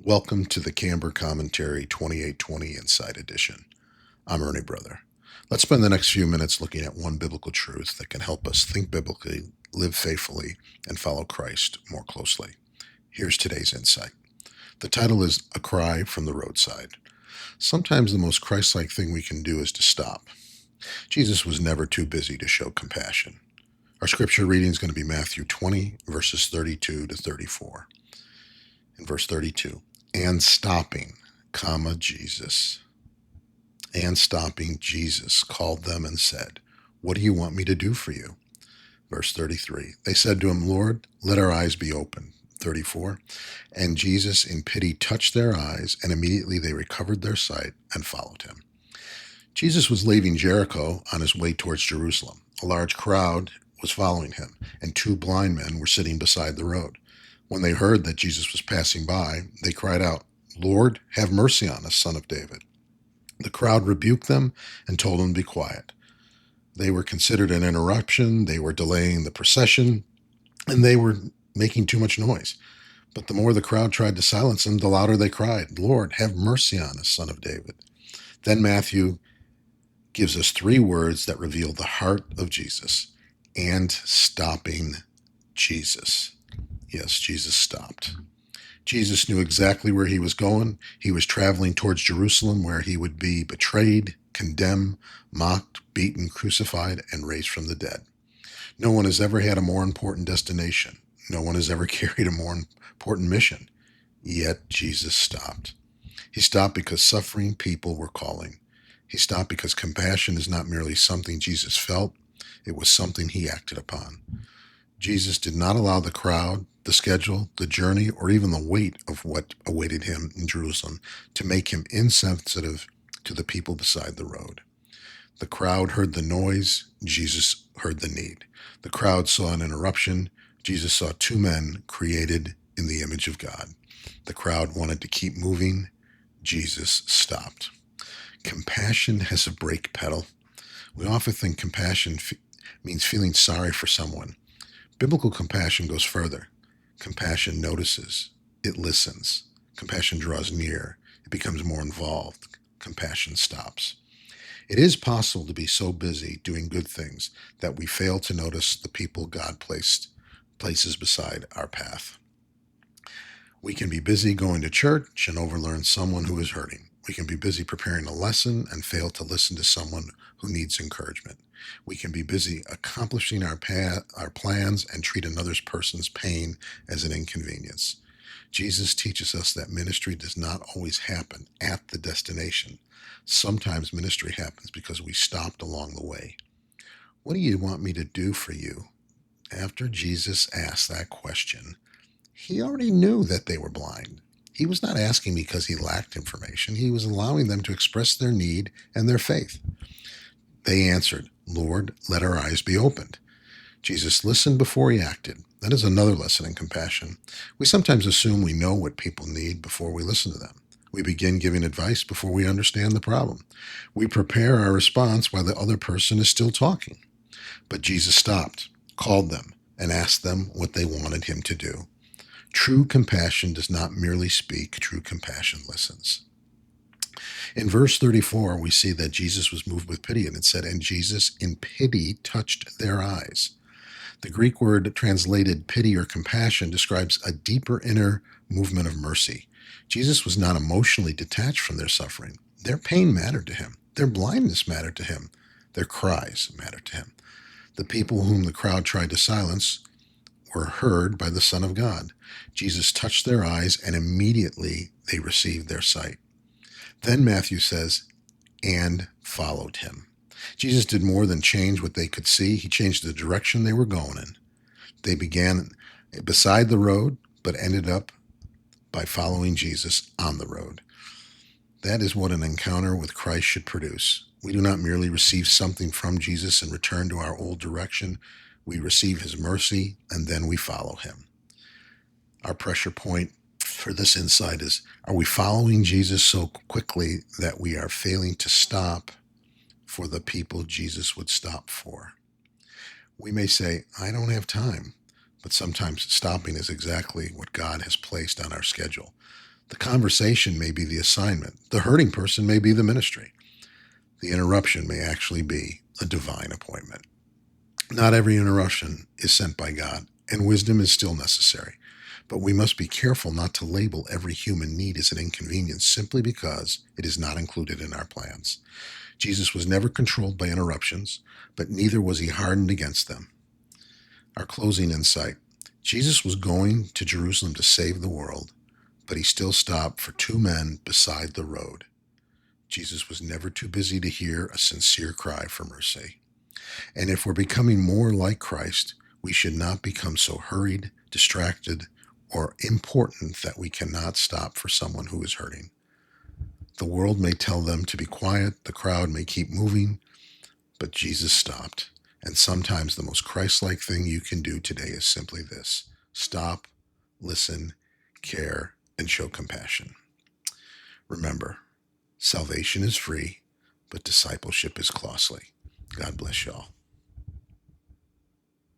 Welcome to the Kamber Commentary 2820 Inside Edition. I'm Ernie Brother. Let's spend the next few minutes looking at one biblical truth that can help us think biblically, live faithfully, and follow Christ more closely. Here's today's insight. The title is A Cry from the Roadside. Sometimes the most Christ-like thing we can do is to stop. Jesus was never too busy to show compassion. Our scripture reading is going to be Matthew 20, verses 32 to 34. In verse 32, and stopping, Jesus called them and said, "What do you want me to do for you?" Verse 33, they said to him, "Lord, let our eyes be opened." 34, and Jesus in pity touched their eyes, and immediately they recovered their sight and followed him. Jesus was leaving Jericho on his way towards Jerusalem. A large crowd was following him, and two blind men were sitting beside the road. When they heard that Jesus was passing by, they cried out, "Lord, have mercy on us, Son of David." The crowd rebuked them and told them to be quiet. They were considered an interruption, they were delaying the procession, and they were making too much noise. But the more the crowd tried to silence them, the louder they cried, "Lord, have mercy on us, Son of David." Then Matthew gives us three words that reveal the heart of Jesus: and stopping Jesus. Yes, Jesus stopped. Jesus knew exactly where he was going. He was traveling towards Jerusalem, where he would be betrayed, condemned, mocked, beaten, crucified, and raised from the dead. No one has ever had a more important destination. No one has ever carried a more important mission. Yet Jesus stopped. He stopped because suffering people were calling. He stopped because compassion is not merely something Jesus felt, it was something he acted upon. Jesus did not allow the crowd, the schedule, the journey, or even the weight of what awaited him in Jerusalem to make him insensitive to the people beside the road. The crowd heard the noise, Jesus heard the need. The crowd saw an interruption, Jesus saw two men created in the image of God. The crowd wanted to keep moving, Jesus stopped. Compassion has a brake pedal. We often think compassion means feeling sorry for someone. Biblical compassion goes further. Compassion notices. It listens. Compassion draws near. It becomes more involved. Compassion stops. It is possible to be so busy doing good things that we fail to notice the people God places beside our path. We can be busy going to church and overlearn someone who is hurting. We can be busy preparing a lesson and fail to listen to someone who needs encouragement. We can be busy accomplishing our plans and treat another person's pain as an inconvenience. Jesus teaches us that ministry does not always happen at the destination. Sometimes ministry happens because we stopped along the way. What do you want me to do for you? After Jesus asked that question, he already knew that they were blind. He was not asking because he lacked information. He was allowing them to express their need and their faith. They answered, "Lord, let our eyes be opened." Jesus listened before he acted. That is another lesson in compassion. We sometimes assume we know what people need before we listen to them. We begin giving advice before we understand the problem. We prepare our response while the other person is still talking. But Jesus stopped, called them, and asked them what they wanted him to do. True compassion does not merely speak, true compassion listens. In verse 34, we see that Jesus was moved with pity, and it said, and Jesus in pity touched their eyes. The Greek word translated pity or compassion describes a deeper inner movement of mercy. Jesus was not emotionally detached from their suffering. Their pain mattered to him. Their blindness mattered to him. Their cries mattered to him. The people whom the crowd tried to silence were heard by the Son of God. Jesus touched their eyes, and immediately they received their sight. Then Matthew says, and followed him. Jesus did more than change what they could see. He changed the direction they were going in. They began beside the road, but ended up by following Jesus on the road. That is what an encounter with Christ should produce. We do not merely receive something from Jesus and return to our old direction. We receive his mercy, and then we follow him. Our pressure point for this insight is, are we following Jesus so quickly that we are failing to stop for the people Jesus would stop for? We may say, I don't have time, but sometimes stopping is exactly what God has placed on our schedule. The conversation may be the assignment. The hurting person may be the ministry. The interruption may actually be a divine appointment. Not every interruption is sent by God, and wisdom is still necessary. But we must be careful not to label every human need as an inconvenience simply because it is not included in our plans. Jesus was never controlled by interruptions, but neither was he hardened against them. Our closing insight. Jesus was going to Jerusalem to save the world, but he still stopped for two men beside the road. Jesus was never too busy to hear a sincere cry for mercy. And if we're becoming more like Christ, we should not become so hurried, distracted, or important that we cannot stop for someone who is hurting. The world may tell them to be quiet, the crowd may keep moving, but Jesus stopped. And sometimes the most Christ-like thing you can do today is simply this: stop, listen, care, and show compassion. Remember, salvation is free, but discipleship is costly. God bless y'all.